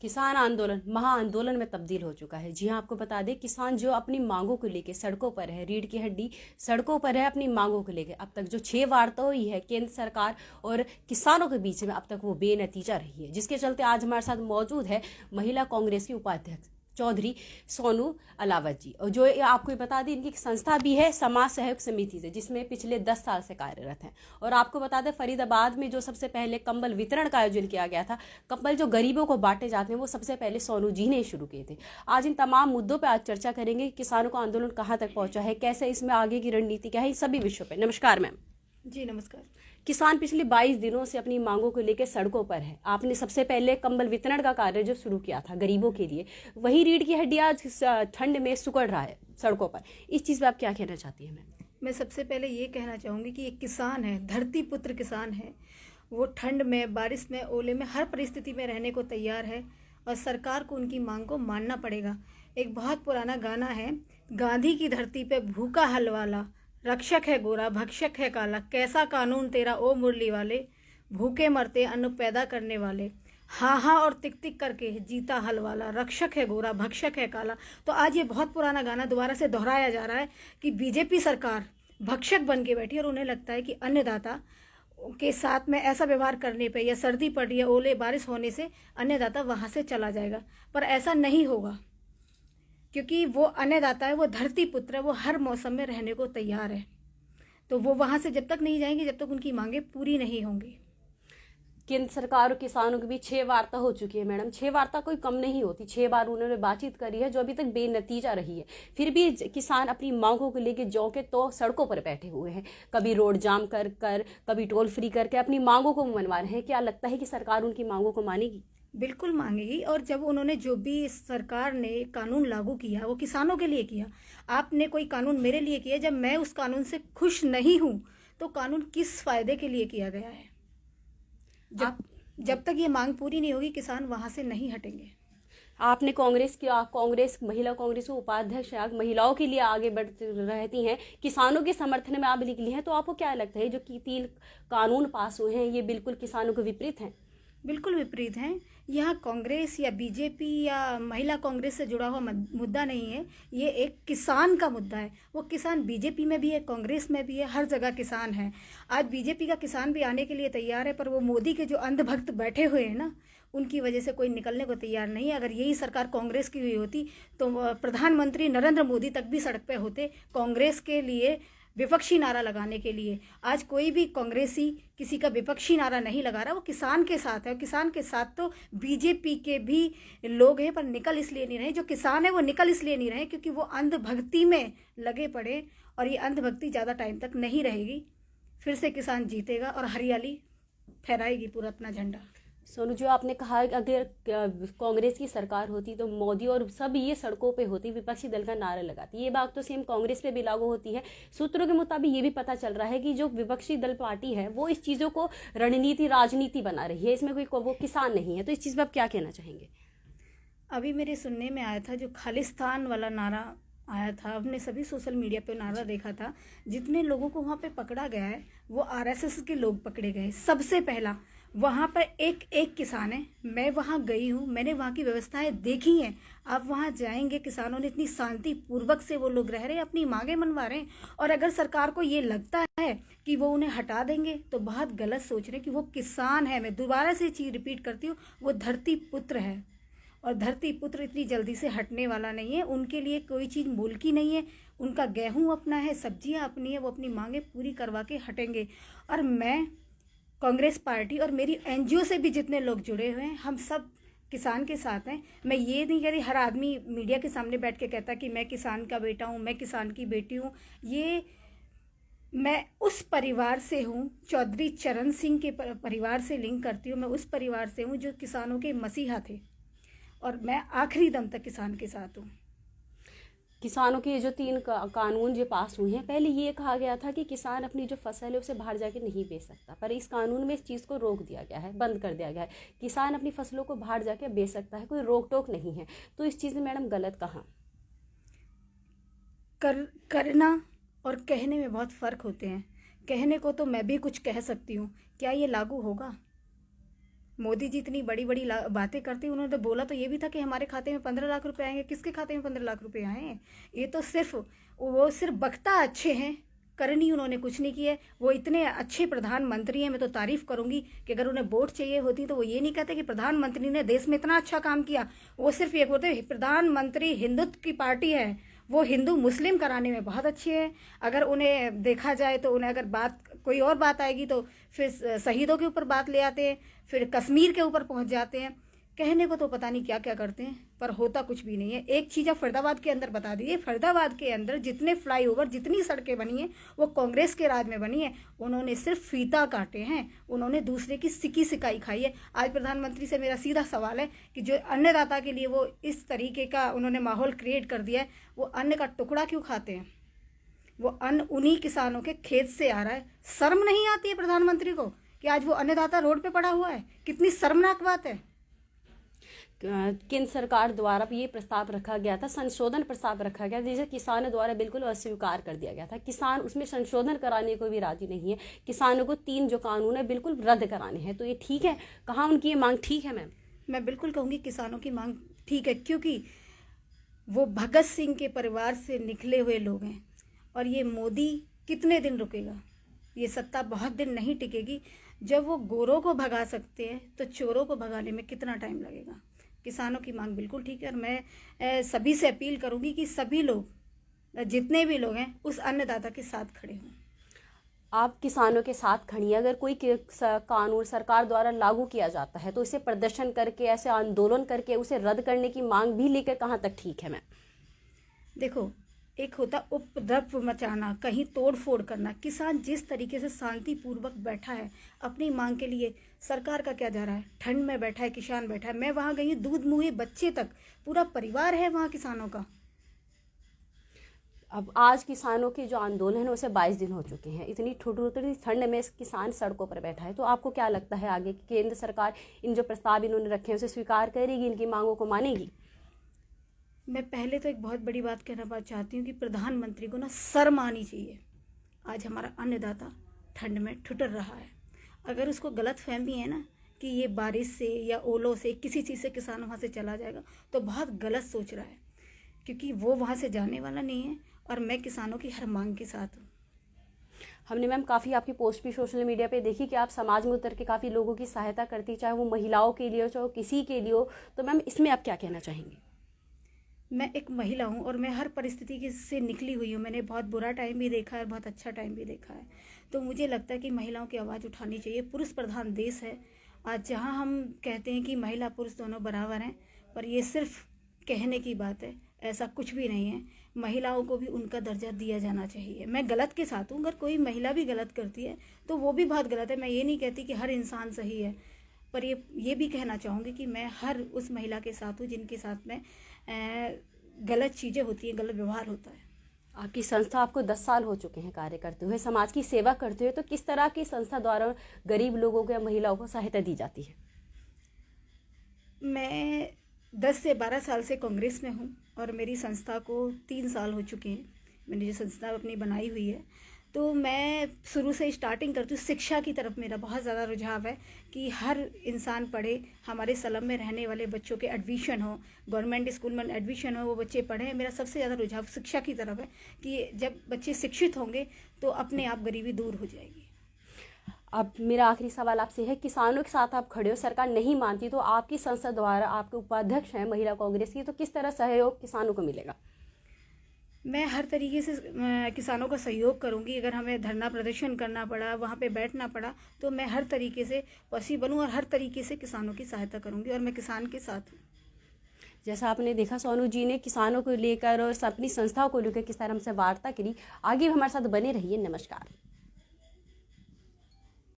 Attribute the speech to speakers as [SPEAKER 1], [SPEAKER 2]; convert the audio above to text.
[SPEAKER 1] किसान आंदोलन महाआंदोलन में तब्दील हो चुका है। जी हाँ, आपको बता दें, किसान जो अपनी मांगों को लेके सड़कों पर है, रीढ़ की हड्डी सड़कों पर है अपनी मांगों को लेके। अब तक जो 6 वार्ता हुई है केंद्र सरकार और किसानों के बीच में, अब तक वो बेनतीजा रही है, जिसके चलते आज हमारे साथ मौजूद है महिला कांग्रेस की उपाध्यक्ष चौधरी सोनू अलावत जी, और जो आपको ये बता दें इनकी संस्था भी है समाज सहयोग समिति से, जिसमें पिछले 10 साल से कार्यरत हैं। और आपको बता दें फरीदाबाद में जो सबसे पहले कंबल वितरण का आयोजन किया गया था, कंबल जो गरीबों को बांटे जाते हैं, वो सबसे पहले सोनू जी ने शुरू किए थे। आज इन तमाम मुद्दों पर आज चर्चा करेंगे। किसानों का आंदोलन कहाँ तक पहुंचा है, कैसे इसमें आगे की रणनीति क्या है, इन सभी विषयों पर। नमस्कार मैम।
[SPEAKER 2] जी नमस्कार।
[SPEAKER 1] किसान पिछले 22 दिनों से अपनी मांगों को लेकर सड़कों पर है। आपने सबसे पहले कंबल वितरण का कार्य जो शुरू किया था गरीबों के लिए, वही रीढ़ की हड्डी आज ठंड में सुकड़ रहा है सड़कों पर। इस चीज़ पर आप क्या कहना चाहती हैं मैम?
[SPEAKER 2] मैं सबसे पहले ये कहना चाहूँगी कि एक किसान है, धरती पुत्र किसान है। वो ठंड में, बारिश में, ओले में, हर परिस्थिति में रहने को तैयार है और सरकार को उनकी मांग को मानना पड़ेगा। एक बहुत पुराना गाना है, गांधी की धरती पे भूखा हलवाला, रक्षक है गोरा भक्षक है काला, कैसा कानून तेरा ओ मुरली वाले, भूखे मरते अन्न पैदा करने वाले, हाँ हाँ और तिक तिक करके जीता हलवाला, रक्षक है गोरा भक्षक है काला। तो आज ये बहुत पुराना गाना दोबारा से दोहराया जा रहा है कि बीजेपी सरकार भक्षक बन के बैठी और उन्हें लगता है कि अन्नदाता के साथ में ऐसा व्यवहार करने पे, या सर्दी पड़ रही है, ओले बारिश होने से अन्नदाता वहाँ से चला जाएगा। पर ऐसा नहीं होगा, क्योंकि वो अन्नदाता है, वो धरती पुत्र है, वो हर मौसम में रहने को तैयार है। तो वो वहाँ से जब तक नहीं जाएंगे जब तक उनकी मांगे पूरी नहीं होंगी।
[SPEAKER 1] केंद्र सरकार और किसानों के बीच 6 वार्ता हो चुकी है मैडम। 6 वार्ता कोई कम नहीं होती, 6 बार उन्होंने बातचीत करी है जो अभी तक बेनतीजा रही है। फिर भी किसान अपनी मांगों को लेकर जौ के तो सड़कों पर बैठे हुए हैं, कभी रोड जाम कर कर, कभी टोल फ्री करके अपनी मांगों को मनवा रहे हैं। क्या लगता है कि सरकार उनकी मांगों को मानेगी?
[SPEAKER 2] बिल्कुल मांगेगी। और जब उन्होंने जो भी सरकार ने कानून लागू किया वो किसानों के लिए किया। आपने कोई कानून मेरे लिए किया, जब मैं उस कानून से खुश नहीं हूँ तो कानून किस फायदे के लिए किया गया है? जब तक ये मांग पूरी नहीं होगी किसान वहां से नहीं हटेंगे।
[SPEAKER 1] आपने कांग्रेस महिला कांग्रेस को उपाध्यक्ष महिलाओं के लिए आगे बढ़ रहती हैं, किसानों के समर्थन में आप निकली हैं, तो आपको क्या लगता है जो कि 3 कानून पास हुए हैं ये बिल्कुल किसानों के विपरीत हैं?
[SPEAKER 2] बिल्कुल विपरीत हैं। यहाँ कांग्रेस या बीजेपी या महिला कांग्रेस से जुड़ा हुआ मुद्दा नहीं है, ये एक किसान का मुद्दा है। वो किसान बीजेपी में भी है, कांग्रेस में भी है, हर जगह किसान है। आज बीजेपी का किसान भी आने के लिए तैयार है, पर वो मोदी के जो अंधभक्त बैठे हुए हैं ना, उनकी वजह से कोई निकलने को तैयार नहीं है। अगर यही सरकार कांग्रेस की हुई होती तो प्रधानमंत्री नरेंद्र मोदी तक भी सड़क पे होते कांग्रेस के लिए विपक्षी नारा लगाने के लिए। आज कोई भी कांग्रेसी किसी का विपक्षी नारा नहीं लगा रहा, वो किसान के साथ है। और किसान के साथ तो बीजेपी के भी लोग हैं, पर निकल इसलिए नहीं रहे। जो किसान है वो निकल इसलिए नहीं रहे क्योंकि वो अंधभक्ति में लगे पड़े, और ये अंधभक्ति ज़्यादा टाइम तक नहीं रहेगी। फिर से किसान जीतेगा और हरियाली फहराएगी पूरा अपना झंडा।
[SPEAKER 1] सोनू, जो आपने कहा कि अगर कांग्रेस की सरकार होती तो मोदी और सब ये सड़कों पे होती, विपक्षी दल का नारा लगाती, ये बात तो सेम कांग्रेस पे भी लागू होती है। सूत्रों के मुताबिक ये भी पता चल रहा है कि जो विपक्षी दल पार्टी है वो इस चीज़ों को रणनीति राजनीति बना रही है, इसमें कोई वो किसान नहीं है। तो इस चीज़ पर आप क्या कहना चाहेंगे?
[SPEAKER 2] अभी मेरे सुनने में आया था जो खालिस्तान वाला नारा आया था, हमने सभी सोशल मीडिया पे नारा देखा था। जितने लोगों को वहाँ पे पकड़ा गया है वो आरएसएस के लोग पकड़े गए। सबसे पहला वहाँ पर एक एक किसान है। मैं वहाँ गई हूँ, मैंने वहाँ की व्यवस्थाएं देखी हैं। आप वहाँ जाएंगे, किसानों ने इतनी शांति पूर्वक से वो लोग रह रहे हैं, अपनी मांगे मनवा रहे हैं। और अगर सरकार को ये लगता है कि वो उन्हें हटा देंगे तो बहुत गलत सोच रहे हैं कि वो किसान है। मैं दोबारा से चीज़ रिपीट करती हूँ, वो धरती पुत्र है और धरती पुत्र इतनी जल्दी से हटने वाला नहीं है। उनके लिए कोई चीज़ मूल की नहीं है। उनका गेहूं अपना है, सब्जियां अपनी है, वो अपनी मांगे पूरी करवा के हटेंगे। और मैं कांग्रेस पार्टी और मेरी एनजीओ से भी जितने लोग जुड़े हुए हैं, हम सब किसान के साथ हैं। मैं ये नहीं कह रही हर आदमी मीडिया के सामने बैठ के कहता कि मैं किसान का बेटा हूँ, मैं किसान की बेटी हूँ। ये मैं उस परिवार से हूँ, चौधरी चरण सिंह के परिवार से लिंक करती हूँ। मैं उस परिवार से हूँ जो किसानों के मसीहा थे, और मैं आखिरी दम तक किसान के साथ हूँ।
[SPEAKER 1] किसानों के जो 3 कानून जो पास हुए हैं, पहले ये कहा गया था कि किसान अपनी जो फसल है उसे बाहर जाके नहीं बेच सकता, पर इस कानून में इस चीज़ को रोक दिया गया है, बंद कर दिया गया है। किसान अपनी फसलों को बाहर जाके बेच सकता है, कोई रोक टोक नहीं है। तो इस चीज़ में मैडम गलत कहाँ?
[SPEAKER 2] करना और कहने में बहुत फ़र्क होते हैं। कहने को तो मैं भी कुछ कह सकती हूँ, क्या ये लागू होगा? मोदी जी इतनी बड़ी बड़ी बातें करते, उन्होंने बोला तो ये भी था कि हमारे खाते में 15 लाख रुपए आएंगे। किसके खाते में 15 लाख रुपए आए हैं? ये तो सिर्फ वो सिर्फ बख्ता अच्छे हैं, करनी उन्होंने कुछ नहीं की है। वो इतने अच्छे प्रधानमंत्री हैं, मैं तो तारीफ करूंगी कि अगर उन्हें वोट चाहिए होती तो वो ये नहीं कहते कि प्रधानमंत्री ने देश में इतना अच्छा काम किया। वो सिर्फ ये बोलते प्रधानमंत्री हिंदुत्व की पार्टी है, वो हिंदू मुस्लिम कराने में बहुत अच्छे हैं। अगर उन्हें देखा जाए तो उन्हें अगर बात कोई और बात आएगी तो फिर शहीदों के ऊपर बात ले आते हैं, फिर कश्मीर के ऊपर पहुंच जाते हैं। कहने को तो पता नहीं क्या क्या करते हैं, पर होता कुछ भी नहीं है। एक चीज़ आप फरीदाबाद के अंदर बता दीजिए, फरीदाबाद के अंदर जितने फ्लाईओवर, जितनी सड़कें बनी हैं वो कांग्रेस के राज में बनी है। उन्होंने सिर्फ फीता काटे हैं, उन्होंने दूसरे की सिकी सिकाई खाई है। आज प्रधानमंत्री से मेरा सीधा सवाल है कि जो अन्नदाता के लिए वो इस तरीके का उन्होंने माहौल क्रिएट कर दिया है, वो अन्न का टुकड़ा क्यों खाते हैं? वो अन्न उन्हीं किसानों के खेत से आ रहा है। शर्म नहीं आती है प्रधानमंत्री को कि आज वो अन्नदाता रोड पे पड़ा हुआ है? कितनी शर्मनाक बात है।
[SPEAKER 1] केंद्र सरकार द्वारा ये प्रस्ताव रखा गया था, संशोधन प्रस्ताव रखा गया जिसे किसानों द्वारा बिल्कुल अस्वीकार कर दिया गया था। किसान उसमें संशोधन कराने को भी राजी नहीं है। किसानों को 3 जो कानून है बिल्कुल रद्द कराने हैं। तो ये ठीक है? कहाँ उनकी ये मांग ठीक है?
[SPEAKER 2] मैं बिल्कुल कहूँगी किसानों की मांग ठीक है, क्योंकि वो भगत सिंह के परिवार से निकले हुए लोग हैं। और ये मोदी कितने दिन रुकेगा? ये सत्ता बहुत दिन नहीं टिकेगी। जब वो गोरों को भगा सकते हैं तो चोरों को भगाने में कितना टाइम लगेगा? किसानों की मांग बिल्कुल ठीक है। और मैं सभी से अपील करूंगी कि सभी लोग, जितने भी लोग हैं, उस अन्नदाता के साथ खड़े हों।
[SPEAKER 1] आप किसानों के साथ खड़ी हैं। अगर कोई कानून सरकार द्वारा लागू किया जाता है तो इसे प्रदर्शन करके, ऐसे आंदोलन करके उसे रद्द करने की मांग भी लेकर कहाँ तक ठीक है?
[SPEAKER 2] देखो, एक होता उपद्रव मचाना, कहीं तोड़ फोड़ करना। किसान जिस तरीके से शांतिपूर्वक बैठा है अपनी मांग के लिए, सरकार का क्या जा रहा है? ठंड में बैठा है किसान, बैठा है। मैं वहाँ गई, दूध मुहे बच्चे तक, पूरा परिवार है वहाँ किसानों का।
[SPEAKER 1] अब आज किसानों के जो आंदोलन है उसे 22 दिन हो चुके हैं। इतनी ठुठुरी ठंड में किसान सड़कों पर बैठा है। तो आपको क्या लगता है आगे कि केंद्र सरकार इन जो प्रस्ताव इन्होंने रखे हैं उसे स्वीकार करेगी, इनकी मांगों को मानेगी?
[SPEAKER 2] मैं पहले तो एक बहुत बड़ी बात कहना चाहती हूँ कि प्रधानमंत्री को ना शर्म आनी चाहिए। आज हमारा अन्नदाता ठंड में ठुठर रहा है। अगर उसको गलत फहमी है ना कि ये बारिश से या ओलों से किसी चीज़ से किसान वहाँ से चला जाएगा, तो बहुत गलत सोच रहा है, क्योंकि वो वहाँ से जाने वाला नहीं है। और मैं किसानों की हर मांग के साथ हूँ।
[SPEAKER 1] हमने मैम काफ़ी आपकी पोस्ट भी सोशल मीडिया पे देखी कि आप समाज में उतर के काफ़ी लोगों की सहायता करती, चाहे वो महिलाओं के लिए हो चाहे किसी के लिए हो। तो मैम इसमें आप क्या कहना चाहेंगी?
[SPEAKER 2] मैं एक महिला हूँ और मैं हर परिस्थिति से निकली हुई हूँ। मैंने बहुत बुरा टाइम भी देखा है, बहुत अच्छा टाइम भी देखा है। तो मुझे लगता है कि महिलाओं की आवाज़ उठानी चाहिए। पुरुष प्रधान देश है आज, जहाँ हम कहते हैं कि महिला पुरुष दोनों बराबर हैं, पर ये सिर्फ कहने की बात है, ऐसा कुछ भी नहीं है। महिलाओं को भी उनका दर्जा दिया जाना चाहिए। मैं गलत के साथ हूँ, अगर कोई महिला भी गलत करती है तो वो भी बहुत गलत है। मैं ये नहीं कहती कि हर इंसान सही है, पर ये भी कहना चाहूँगी कि मैं हर उस महिला के साथ हूँ जिनके साथ में गलत चीज़ें होती हैं, गलत व्यवहार होता है।
[SPEAKER 1] आपकी संस्था, आपको 10 साल हो चुके हैं कार्य करते हुए, समाज की सेवा करते हुए। तो किस तरह की संस्था द्वारा गरीब लोगों को या महिलाओं को सहायता दी जाती है?
[SPEAKER 2] मैं 10 से 12 साल से कांग्रेस में हूँ और मेरी संस्था को 3 साल हो चुके हैं। मैंने जो संस्था अपनी बनाई हुई है, तो मैं शुरू से स्टार्टिंग करती हूँ। शिक्षा की तरफ मेरा बहुत ज़्यादा रुझाव है कि हर इंसान पढ़े, हमारे स्लम में रहने वाले बच्चों के एडमिशन हो, गवर्नमेंट स्कूल में एडमिशन हो, वो बच्चे पढ़ें। मेरा सबसे ज़्यादा रुझाव शिक्षा की तरफ है कि जब बच्चे शिक्षित होंगे तो अपने आप गरीबी दूर हो जाएगी।
[SPEAKER 1] अब मेरा आखिरी सवाल आपसे है, किसानों के साथ आप खड़े हो, सरकार नहीं मानती, तो आपकी संस्था द्वारा, आपके उपाध्यक्ष हैं महिला कांग्रेस की, तो किस तरह सहयोग किसानों को मिलेगा?
[SPEAKER 2] मैं हर तरीके से किसानों का सहयोग करूंगी। अगर हमें धरना प्रदर्शन करना पड़ा, वहाँ पे बैठना पड़ा, तो मैं हर तरीके से पॉसिबल हूँ और हर तरीके से किसानों की सहायता करूंगी और मैं किसान के साथ हूँ।
[SPEAKER 1] जैसा आपने देखा, सोनू जी ने किसानों को लेकर और अपनी संस्थाओं को लेकर किस तरह हमसे वार्ता करी। आगे भी हमारे साथ बने रहिए। नमस्कार।